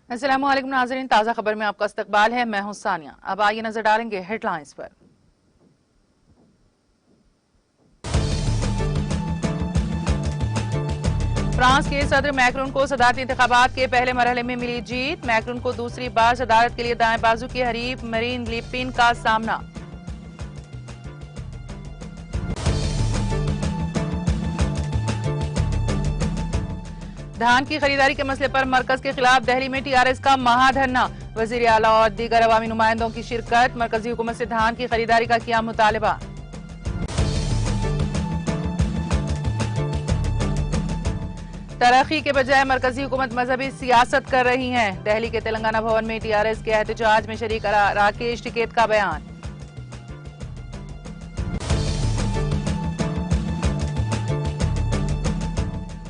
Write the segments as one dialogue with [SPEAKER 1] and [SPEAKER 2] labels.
[SPEAKER 1] अस्सलामु अलैकुम नाज़रीन, ताज़ा खबर में आपका इस्तकबाल है। मैं हूं सानिया। अब आइए नजर डालेंगे हेडलाइंस पर। फ्रांस के सदर मैक्रोन को सदारती इंतखाबात के पहले मरहले में मिली जीत। मैक्रोन को दूसरी बार सदारत के लिए दाएं बाजू की हरीफ मरीन ले पेन का सामना। धान की खरीदारी के मसले पर मरकज के खिलाफ दिल्ली में टीआरएस का महाधरना। वजीर आला और दीगर अवामी नुमाइंदों की शिरकत। मरकजी हुकूमत से धान की खरीदारी का किया मुतालबा। तरक्की के बजाय मरकजी हुकूमत मजहबी सियासत कर रही है। दिल्ली के तेलंगाना भवन में टीआरएस के एहतजाज में शरीक राकेश टिकैत का बयान।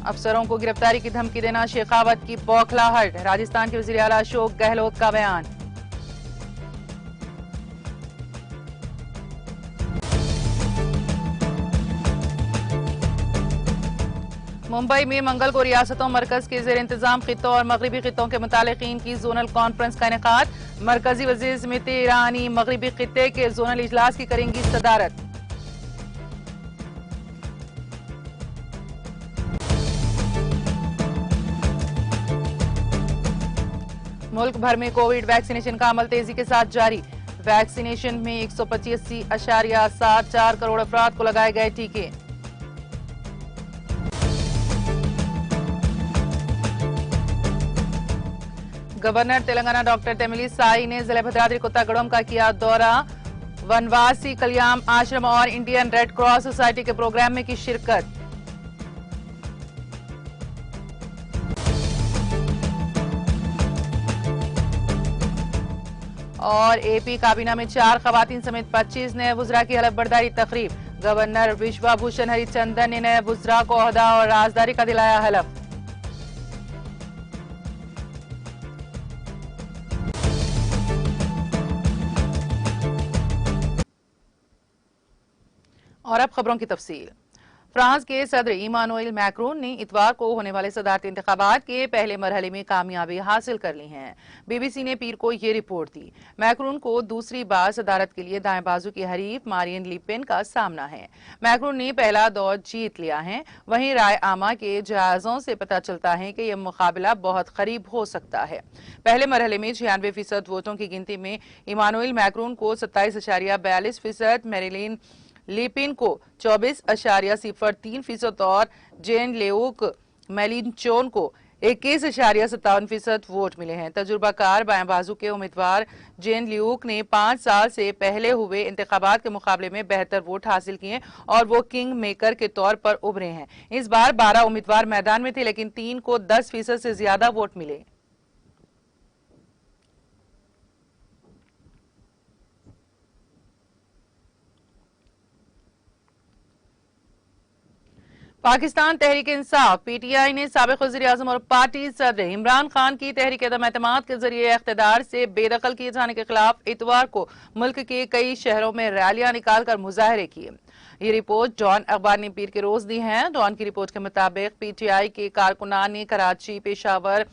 [SPEAKER 1] अफसरों को गिरफ्तारी की धमकी देना शेखावत की बौखलाहट। राजस्थान के वजीर आला अशोक गहलोत का बयान। मुंबई में मंगल को रियासतों मरकज के जेर इंतजाम खितों और मगरबी खितों के मुतालिकीन की जोनल कॉन्फ्रेंस का इनेकाद। मरकजी वजीर स्मृति ईरानी मगरबी खिते के जोनल इजलास की करेंगी सदारत। मुल्क भर में कोविड वैक्सीनेशन का अमल तेजी के साथ जारी। वैक्सीनेशन में 185.74 करोड़ अफराद को लगाए गए टीके। गवर्नर तेलंगाना डॉक्टर तमिली साई ने जिला भद्राद्री कोत्तागुड़म का किया दौरा। वनवासी कल्याण आश्रम और इंडियन रेड क्रॉस सोसाइटी के प्रोग्राम में की शिरकत। और एपी काबीना में 4 खवातीन समेत 25 नए वुजरा की हलफ बर्दारी तकरीब। गवर्नर विश्वाभूषण हरिचंदन ने नए वुजरा को ओहदा और राजदारी का दिलाया हलफ। और अब खबरों की तफसील। फ्रांस के सदर इमानुएल मैक्रोन ने इतवार को होने वाले सदारती इंतखाबात के पहले मरहले में कामयाबी हासिल कर ली है। बीबीसी ने पीर को ये रिपोर्ट दी। मैक्रोन को दूसरी बार सदारत के लिए दाएं बाजू की हरीफ मारियन ले पेन का सामना है। मैक्रोन ने पहला दौर जीत लिया है। वहीं राय आमा के जायजों से पता चलता है कि यह मुकाबला बहुत करीब हो सकता है। पहले मरहले में 96% वोटों की गिनती में इमानुएल मैक्रोन को 27.42%, मेरिलिन लिपिन को 24.03% और जेन लेउक मेलिनचोन को 21.57% वोट मिले हैं। तजुर्बाकार बाएं बाजू के उम्मीदवार जेन लियूक ने 5 साल से पहले हुए इंतखाबात के मुकाबले में बेहतर वोट हासिल किए और वो किंग मेकर के तौर पर उभरे हैं। इस बार 12 उम्मीदवार मैदान में थे, लेकिन 3 को 10% से ज्यादा वोट मिले। पाकिस्तान तहरीक इंसाफ पीटीआई ने साबिक वज़ीर-ए-आज़म और पार्टी सदर इमरान खान की तहरीक अदम-ए-एतमाद के जरिए इख्तिदार से बेदखल किए जाने के खिलाफ इतवार को मुल्क के कई शहरों में रैलियां निकालकर मुजाहरे किए। ये रिपोर्ट डॉन अखबार ने पीर के रोज दी है। डॉन की रिपोर्ट के मुताबिक पीटीआई के कारकुनान ने कराची, पेशावर,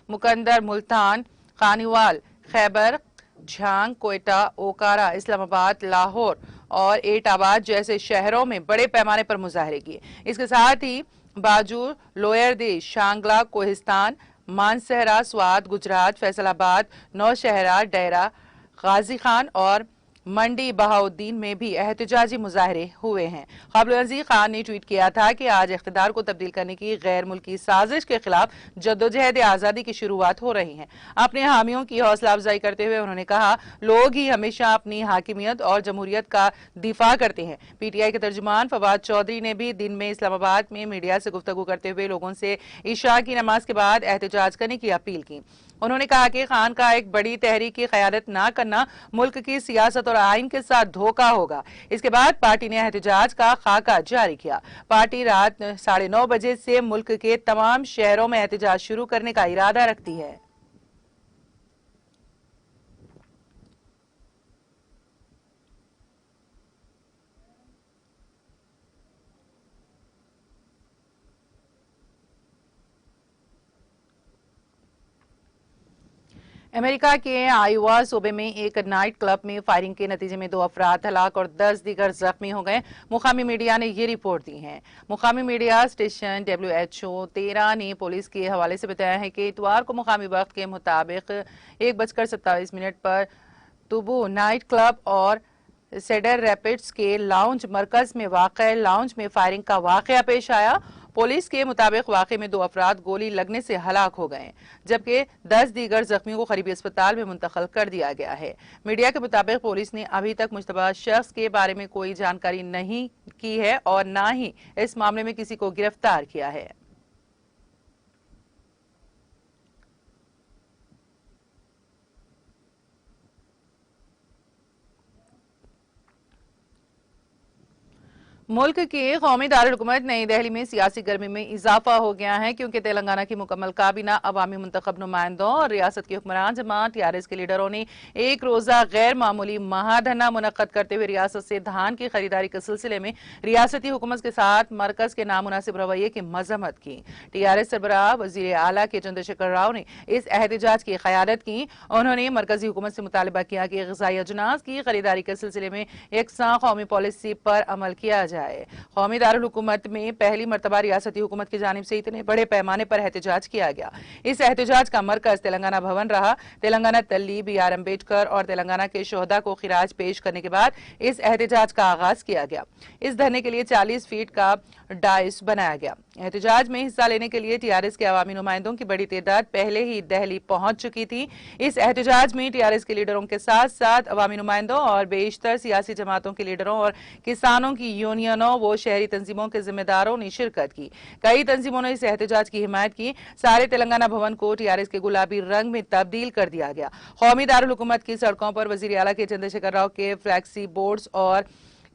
[SPEAKER 1] मुकंदर, मुल्तान, खानीवाल, खैबर, झांग, कोयटा, ओकारा, इस्लामाबाद, लाहौर और एटाबाद जैसे शहरों में बड़े पैमाने पर मुजाहरे किए। इसके साथ ही बाजू, लोयर देश, शांगला, कोहिस्तान, मानसहरा, स्वात, गुजरात, फैसलाबाद, नौशहरा, डेरा गाजी खान और मंडी बहाउद्दीन में भी एहतजाजी मुजाहरे हुए हैं। क़ाबिल खान ने ट्वीट किया था कि आज इख्तिदार को तब्दील करने की गैर मुल्की साजिश के खिलाफ जद्दोजहद आज़ादी की शुरुआत हो रही है। अपने हामियों की हौसला अफजाई करते हुए उन्होंने कहा, लोग ही हमेशा अपनी हाकिमियत और जमहूरियत का दिफा करते हैं। पीटीआई के तर्जुमान फवाद चौधरी ने भी दिन में इस्लामाबाद में मीडिया से गुफ्तगू करते हुए लोगों से इशा की नमाज के बाद एहतजाज करने की अपील की। उन्होंने कहा कि खान का एक बड़ी तहरीक की क़यादत न करना मुल्क की सियासत और आइन के साथ धोखा होगा। इसके बाद पार्टी ने एहतजाज का खाका जारी किया। पार्टी रात 9:30 बजे से मुल्क के तमाम शहरों में एहतजाज शुरू करने का इरादा रखती है। अमेरिका के आयोवा सूबे में एक नाइट क्लब में फायरिंग के नतीजे में 2 अफराद हलाक और 10 दीगर जख्मी हो गए। मुकामी मीडिया ने ये रिपोर्ट दी है। मुकामी मीडिया स्टेशन WHO 13 ने पुलिस के हवाले से बताया है कि इतवार को मुकामी वक्त के मुताबिक 1:27 पर तुबू नाइट क्लब और सेडर रैपिड्स के लाउंज मरकज में वाक़ लाउंज में फायरिंग का वाक़या पेश आया। पुलिस के मुताबिक वाक़े में 2 अफराद गोली लगने से हलाक हो गए, जबकि 10 दीगर जख्मियों को करीबी अस्पताल में मुंतकिल कर दिया गया है। मीडिया के मुताबिक पुलिस ने अभी तक मुश्तबा शख्स के बारे में कोई जानकारी नहीं की है और न ही इस मामले में किसी को गिरफ्तार किया है। मुल्क के कौमी दारुल-हुकूमत नई दिल्ली में सियासी गर्मी में इजाफा हो गया है, क्योंकि तेलंगाना की मुकम्मल काबीना अवामी मुंतखब नुमाइंदों और रियासत की हुक्मरान जमात TRS के लीडरों ने एक रोजा गैर मामूली महाधरना मुनक्कद करते हुए रियासत से धान की खरीदारी के सिलसिले में रियासती हुकूमत के साथ मरकज के नामुनासिब रवैये की मजम्मत की। TRS सरबराह वजीर आला के चंद्रशेखर राव ने इस एहतजाज की क़यादत की। उन्होंने मरकजी हुकूमत से मुतालबा किया कि ग़िज़ाई अजनास की खरीदारी के सिलसिले में यकसां कौमी पॉलिसी पर अमल किया जाए। कौमी दारुल हुकूमत में पहली मरतबा रियासती हुकूमत की जानिब से इतने बड़े पैमाने पर एहतजाज किया गया। इस एहतजाज का मरकज तेलंगाना भवन रहा। तेलंगाना तल्ली BR अम्बेडकर और तेलंगाना के शोहदा को खिराज पेश करने के बाद इस एहतजाज का आगाज किया गया। इस धरने के लिए 40 फीट का डाइस बनाया गया। एहतजाज में हिस्सा लेने के लिए TRS के अवामी नुमाइंदों की बड़ी तादाद पहले ही दिल्ली पहुंच चुकी थी। इस एहतजाज में TRS के लीडरों के साथ साथ अवामी नुमाइंदों और बेशतर सियासी जमातों के लीडरों और किसानों की यूनियनों व शहरी तंजीमों के जिम्मेदारों ने शिरकत की। कई तंजीमों ने इस एहतजाज की हिमायत की। सारे तेलंगाना भवन को TRS के गुलाबी रंग में तब्दील कर दिया गया। कौमी दारुल हुकूमत की सड़कों पर वजीर आला के चंद्रशेखर राव के फ्लैक्सी बोर्ड्स और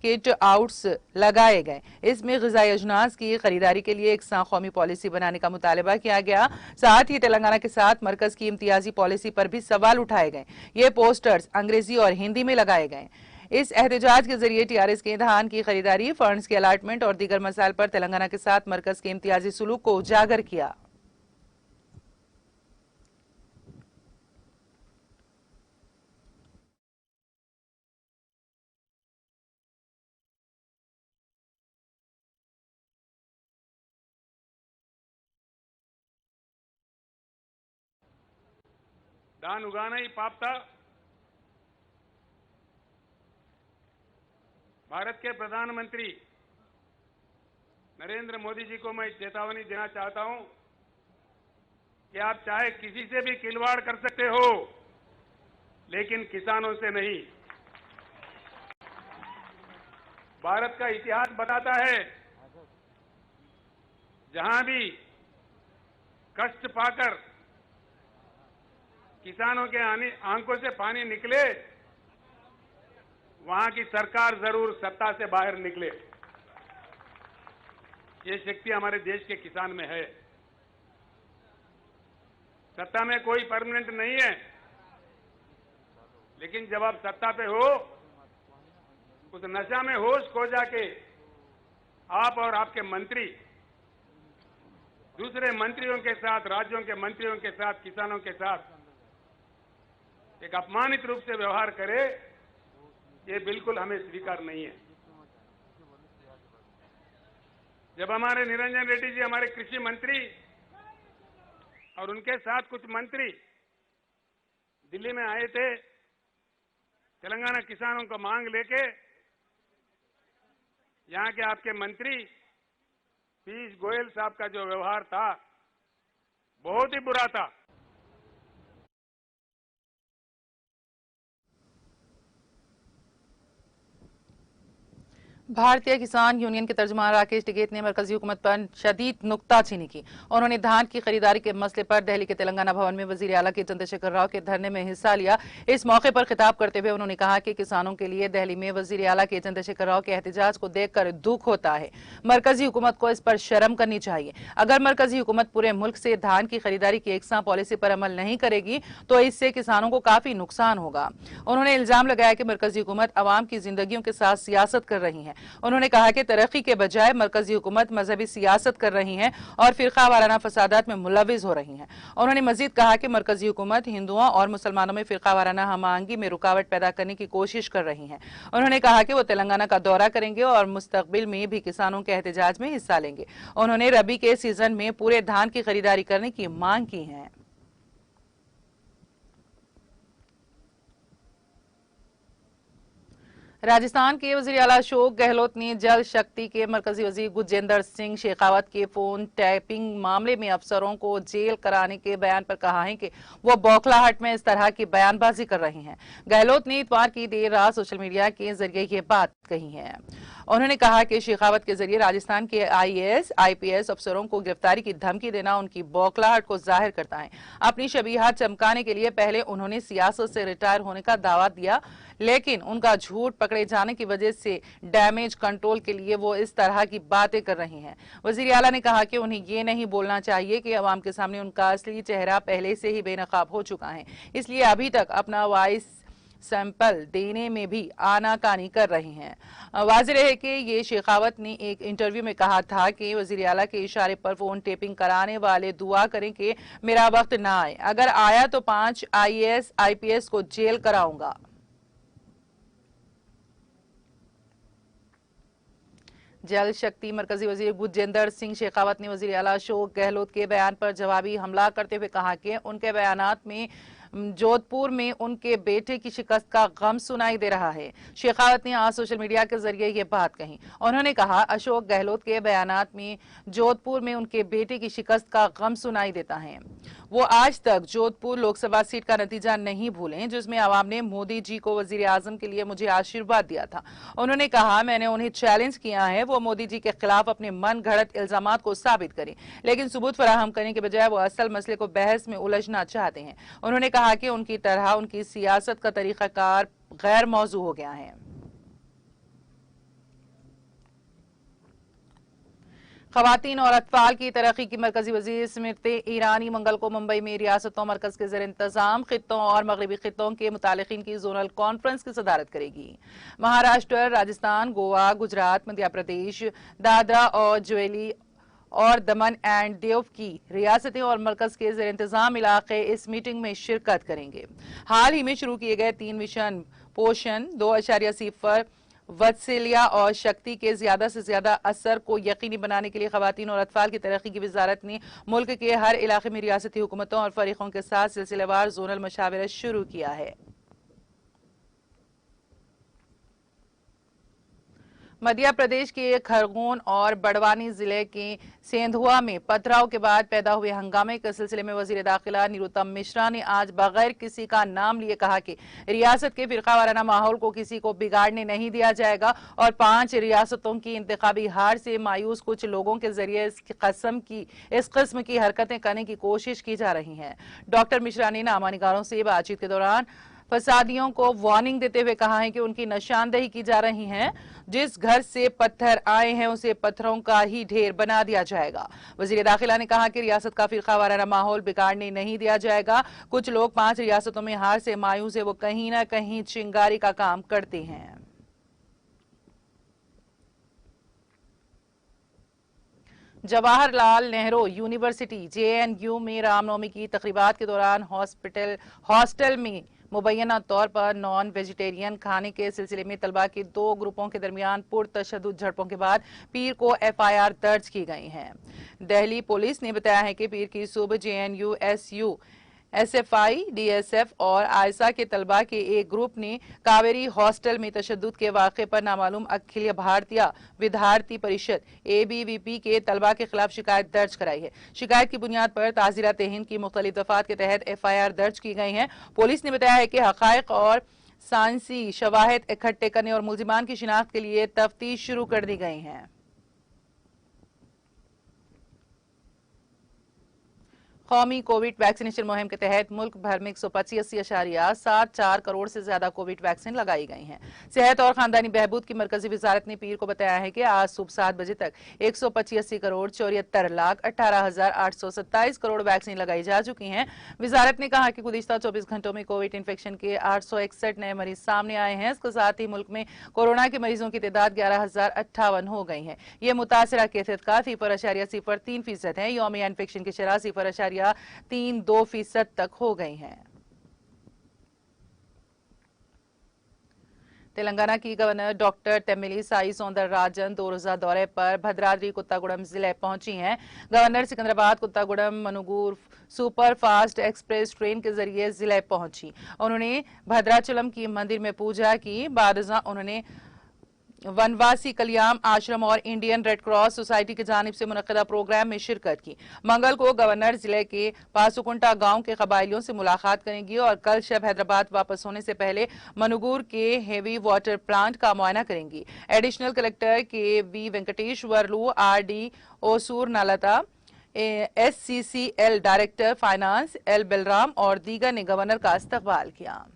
[SPEAKER 1] किट आउट्स लगाए गए। इसमें ग़िज़ाई अजनास की खरीदारी के लिए एक कौमी पॉलिसी बनाने का मुतालबा किया गया। साथ ही तेलंगाना के साथ मरकज की इम्तियाजी पॉलिसी पर भी सवाल उठाए गए। ये पोस्टर्स अंग्रेजी और हिंदी में लगाए गए। इस एहतजाज के जरिए TRS के धान की खरीदारी, फंड्स के अलाटमेंट और दीगर मसाइल पर तेलंगाना के साथ मरकज के इम्तियाजी सुलूक को उजागर किया।
[SPEAKER 2] धान उगाना ही पाप था। भारत के प्रधानमंत्री नरेंद्र मोदी जी को मैं चेतावनी देना चाहता हूं कि आप चाहे किसी से भी खिलवाड़ कर सकते हो, लेकिन किसानों से नहीं। भारत का इतिहास बताता है, जहां भी कष्ट पाकर किसानों के आंखों से पानी निकले, वहां की सरकार जरूर सत्ता से बाहर निकले। ये शक्ति हमारे देश के किसान में है। सत्ता में कोई परमानेंट नहीं है, लेकिन जब आप सत्ता पे हो, उस नशा में होश खो जाके आप और आपके मंत्री दूसरे मंत्रियों के साथ, राज्यों के मंत्रियों के साथ, किसानों के साथ एक अपमानित रूप से व्यवहार करे, ये बिल्कुल हमें स्वीकार नहीं है। जब हमारे निरंजन रेड्डी जी, हमारे कृषि मंत्री और उनके साथ कुछ मंत्री दिल्ली में आए थे, तेलंगाना किसानों को मांग लेके, यहां के आपके मंत्री पीयूष गोयल साहब का जो व्यवहार था, बहुत ही बुरा था।
[SPEAKER 1] भारतीय किसान यूनियन के तर्जुमान राकेश टिकैत ने मरकजी हुकूमत पर शदीद नुक्ताचीनी की। उन्होंने धान की खरीदारी के मसले पर दिल्ली के तेलंगाना भवन में वजीर आला के चंद्रशेखर राव के धरने में हिस्सा लिया। इस मौके पर खिताब करते हुए उन्होंने कहा कि किसानों के लिए दिल्ली में वजीर आला के चंद्रशेखर राव के एहतजाज को देखकर दुख होता है। मरकजी हुकूमत को इस पर शर्म करनी चाहिए। अगर मरकजी हुकूमत पूरे मुल्क से धान की खरीदारी की एकसां पॉलिसी पर अमल नहीं करेगी तो इससे किसानों को काफी नुकसान होगा। उन्होंने इल्जाम लगाया कि मरकजी हुकूमत अवाम की जिंदगियों के साथ सियासत कर रही है। उन्होंने कहा कि तरक्की के बजाय मरकजी हुकूमत मजहबी सियासत कर रही है और फिरका वाराना फसादात में मुलविस हो रही है। उन्होंने मजीद कहा कि मरकजी हुकूमत हिंदुओं और मुसलमानों में फिरका वाराना हमआहंगी में रुकावट पैदा करने की कोशिश कर रही है। उन्होंने कहा कि वो तेलंगाना का दौरा करेंगे और मुस्तकबिल में भी किसानों के एहतजाज में हिस्सा लेंगे। उन्होंने रबी के सीजन में पूरे धान की खरीदारी करने की मांग की है। राजस्थान के वजीर आला अशोक गहलोत ने जल शक्ति के मरकजी वजीर गुजेंद्र सिंह शेखावत के फोन टैपिंग मामले में अफसरों को जेल कराने के बयान पर कहा है कि वो बौखलाहट में इस तरह की बयानबाजी कर रहे हैं। गहलोत ने इतवार की देर रात सोशल मीडिया के जरिए ये बात कही है। उन्होंने कहा कि शेखावत के जरिए राजस्थान के IAS IPS अफसरों को गिरफ्तारी की धमकी देना उनकी बौखलाहट को जाहिर करता है। अपनी शबीहात चमकाने के लिए पहले उन्होंने सियासत से रिटायर होने का दावा दिया, लेकिन उनका झूठ पकड़े जाने की वजह से डैमेज कंट्रोल के लिए वो इस तरह की बातें कर रही हैं। वजीर आला ने कहा कि उन्हें ये नहीं बोलना चाहिए कि अवाम के सामने उनका असली चेहरा पहले से ही बेनकाब हो चुका है, इसलिए अभी तक अपना वॉइस सैंपल देने में भी आनाकानी कर रही हैं। वाज़ेह है कि ये शेखावत ने एक इंटरव्यू में कहा था कि वजीर आला के इशारे पर फोन टेपिंग कराने वाले दुआ करें कि मेरा वक्त ना आए, अगर आया तो 5 IAS IPS को जेल कराऊंगा। जल शक्ति मरकजी वजीर गुजेंद्र सिंह शेखावत ने वजीर आला अशोक गहलोत के बयान पर जवाबी हमला करते हुए कहा कि उनके बयानात में जोधपुर में उनके बेटे की शिकस्त का गम सुनाई दे रहा है। शेखावत ने आज सोशल मीडिया के जरिए ये बात कही। उन्होंने कहा, अशोक गहलोत के बयानात में जोधपुर में उनके बेटे की शिकस्त का गम सुनाई देता है। वो आज तक जोधपुर लोकसभा सीट का नतीजा नहीं भूलें, जिसमें आवाम ने मोदी जी को वजीर आजम के लिए मुझे आशीर्वाद दिया था। उन्होंने कहा, मैंने उन्हें चैलेंज किया है वो मोदी जी के खिलाफ अपने मन गढ़ंत इल्जामात को साबित करें, लेकिन सबूत फराहम करने के बजाय वो असल मसले को बहस में उलझना चाहते हैं। उन्होंने कहा कि उनकी तरह उनकी सियासत का तरीकाकार गैर मौजू हो गया है। खवातीन और अतफाल की तरक्की की मरकजी वजीर स्मृति ईरानी मंगल को मुंबई में रियासतों मरकज के ज़ेर इंतजाम खित्तों और मगरबी खित्तों के मुतालिकीन की जोनल कॉन्फ्रेंस की सदारत करेगी। महाराष्ट्र, राजस्थान, गोवा, गुजरात, मध्य प्रदेश, दादरा और ज्वेली और दमन एंड दीव की रियासतें और मरकज के ज़ेर इंतजाम इलाके इस मीटिंग में शिरकत करेंगे। हाल ही में शुरू किए गए 3 मिशन पोषण 2.0 वत्सल्या और शक्ति के ज्यादा से ज्यादा असर को यकीनी बनाने के लिए खवातीन और अतफाल की तरक्की की वजारत ने मुल्क के हर इलाके में रियासती हुकूमतों और फरीकों के साथ सिलसिलेवार जोनल मशावरत शुरू किया है। मध्य प्रदेश के खरगोन और बड़वानी जिले के सेंधुआ में पथराव के बाद पैदा हुए हंगामे के सिलसिले में वजीर दाखिला निरुतम मिश्रा ने आज बगैर किसी का नाम लिए कहा कि रियासत के फिरका वाराना माहौल को किसी को बिगाड़ने नहीं दिया जाएगा और 5 रियासतों की इंतखाबी हार से मायूस कुछ लोगों के जरिए इस किस्म की हरकतें करने की कोशिश की जा रही है। डॉक्टर मिश्रा ने नामानिगारों से बातचीत के दौरान फसादियों को वार्निंग देते हुए कहा है कि उनकी निशानदेही की जा रही है। जिस घर से पत्थर आए हैं उसे पत्थरों का ही ढेर बना दिया जाएगा। वजीर दाखिला ने कहा कि रियासत का फिरका वाराना माहौल बिगाड़ने नहीं दिया जाएगा। कुछ लोग 5 रियासतों में हार से मायूस है, वो कहीं ना कहीं चिंगारी का काम करते हैं। जवाहरलाल नेहरू यूनिवर्सिटी JNU में रामनवमी की तकरीबात के दौरान हॉस्टल में मुबैना तौर पर नॉन वेजिटेरियन खाने के सिलसिले में तलबा के 2 ग्रुपों के दरमियान पुरतशद्दुद झड़पों के बाद पीर को FIR दर्ज की गई है। दिल्ली पुलिस ने बताया है कि पीर की सुबह JNU SU SFI DSF और आयसा के तलबा के एक ग्रुप ने कावेरी हॉस्टल में तशद्दुद के वाक़े पर नामालूम अखिल भारतीय विद्यार्थी परिषद ABVP के तलबा के खिलाफ शिकायत दर्ज कराई है। शिकायत की बुनियाद पर ताज़ीरात हिंद की मुख्तलिफ दफात के तहत FIR दर्ज की गई हैं। पुलिस ने बताया है कि हक़ाइक़ और साइंसी शवाहिद इकट्ठे करने और मुल्जिमान की शिनाख्त के लिए तफ्तीश शुरू कर दी गई है। कौमी कोविड वैक्सीनेशन मुहिम के तहत मुल्क भर में 185.74 करोड़ से ज्यादा कोविड वैक्सीन लगाई गई हैं। सेहत और खानदानी बहबूद की मरकजी वजारत ने पीर को बताया है कि आज सुबह 7 बजे तक 185 करोड़ 74 लाख 18,827 करोड़ वैक्सीन लगाई जा चुकी हैं। वजारत ने कहा कि गुज़िश्ता 24 घंटों में कोविड इन्फेक्शन के 861 नए मरीज सामने आए हैं। इसके साथ ही मुल्क में कोरोना के मरीजों की तादाद 11,058 हो गई है। ये मुतासरा कैफियत का 0.03% है। यौमिया इन्फेक्शन की शरह 0.32% तक हो गई हैं। तेलंगाना की गवर्नर डॉक्टर तमिलिसाई सौंदरराजन 2 रोजा दौरे पर भद्राद्री कुत्तागुड़म जिले पहुंची हैं। Governor Secunderabad Kothagudem Manuguru super fast express train के जरिए जिले पहुंची। उन्होंने भद्राचलम की मंदिर में पूजा की। बाद उन्होंने वनवासी कल्याण आश्रम और इंडियन रेड क्रॉस सोसाइटी की जानिब से मुनक्किदा प्रोग्राम में शिरकत की। मंगल को गवर्नर जिले के पासुकुंटा गांव के कबायलियों से मुलाकात करेंगी और कल शब हैदराबाद वापस होने से पहले मनुगुर के हेवी वाटर प्लांट का मुआयना करेंगी। Additional collector K V Venkateswarlu, RD ओसूर नालता, SCCL director finance L Balram और दीगर ने गवर्नर का इस्तकबाल किया।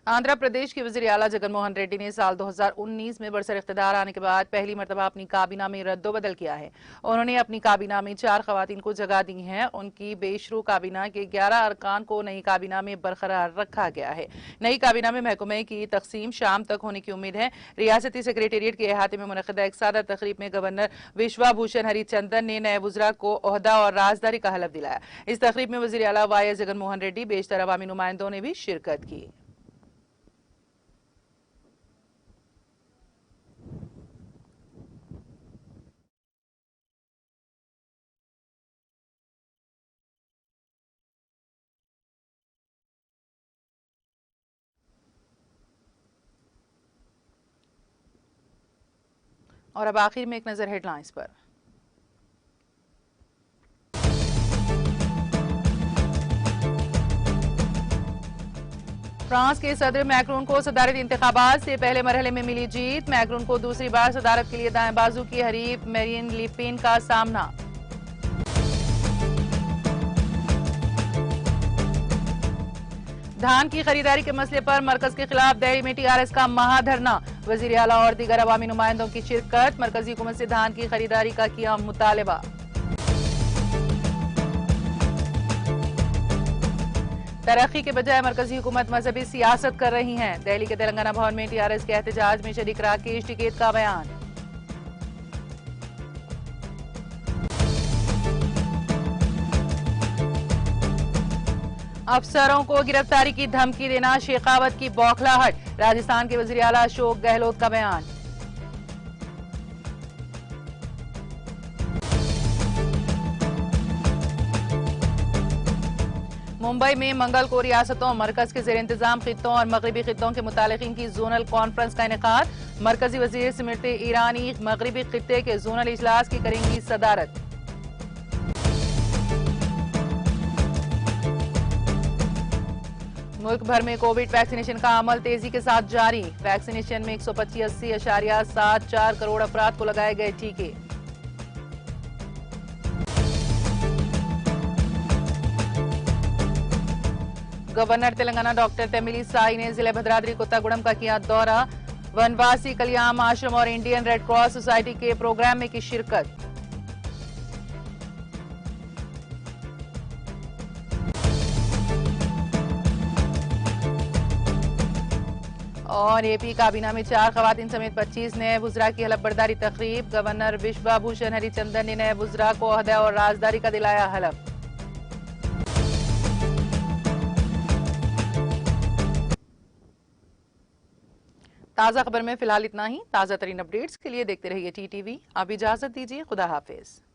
[SPEAKER 1] आंध्र प्रदेश के वज़ीर आला जगन मोहन रेड्डी ने साल 2019 में बरसर इख्तिदार आने के बाद पहली मरतबा अपनी काबीना में रद्दोबदल किया है। उन्होंने अपनी काबीना में 4 खवातीन को जगह दी है। उनकी बेशरू काबीना के 11 अरकान को नई काबीना में बरकरार रखा गया है। नई काबीना में महकमे की तकसीम शाम तक होने की उम्मीद है। रियासती सेक्रेटेरिएट के अहाते में मुनक़िदा एक सादा तकरीब में गवर्नर विश्वाभूषण हरिचंदन ने नए वज़रा को ओहदा और राजदारी का हलफ दिलाया। इस तकरीब में वज़ीर आला वाई जगन मोहन रेड्डी, बेशतर अवामी नुमाइंदों ने भी शिरकत की। और अब आखिर में एक नजर हेडलाइंस पर। फ्रांस के सदर मैक्रोन को सदारती इंतखाबात से पहले मरहले में मिली जीत। मैक्रोन को दूसरी बार सदारत के लिए दाएं बाजू की हरीफ मैरीन ले पेन का सामना। धान की खरीदारी के मसले पर मरकज के खिलाफ दिल्ली में TRS का महाधरना। वजीर आला और दीगर अवामी नुमाइंदों की शिरकत। मरकजी हुकूमत से धान की खरीदारी का किया मुतालबा। तरक्की के बजाय मरकजी हुकूमत मजहबी सियासत कर रही है। दिल्ली के तेलंगाना भवन में TRS के एहतजाज में शरीक राकेश टिकैत का बयान। अफसरों को गिरफ्तारी की धमकी देना शेखावत की बौखलाहट। राजस्थान के वजीर आला अशोक गहलोत का बयान। मुंबई में मंगल को रियासतों, मरकज के जेर इंतजाम खित्तों और मगरबी खित्तों के मुतालिकीन की जोनल कॉन्फ्रेंस का इनेकाद। मरकजी वजीर स्मृति ईरानी मगरबी खित्ते के जोनल इजलास की करेंगी सदारत। मुल्क भर में कोविड वैक्सीनेशन का अमल तेजी के साथ जारी। वैक्सीनेशन में 185.74 करोड़ अफराद को लगाए गए टीके। गवर्नर तेलंगाना डॉक्टर तमिलिसाई ने जिले भद्राद्री कुत्तागुड़म का किया दौरा। वनवासी कल्याण आश्रम और इंडियन रेड क्रॉस सोसाइटी के प्रोग्राम में की शिरकत। और AP काबीना में 4 खवातीन समेत 25 नए वुज़रा की हलफ बर्दारी तकरीब। गवर्नर विश्वाभूषण हरिचंदन ने नए वुज़रा को ओहदा और राजदारी का दिलाया हलफ। ताज़ा खबर में फिलहाल इतना ही। ताज़ा तरीन अपडेट्स के लिए देखते रहिए TTV। अब इजाजत दीजिए, खुदा हाफिज।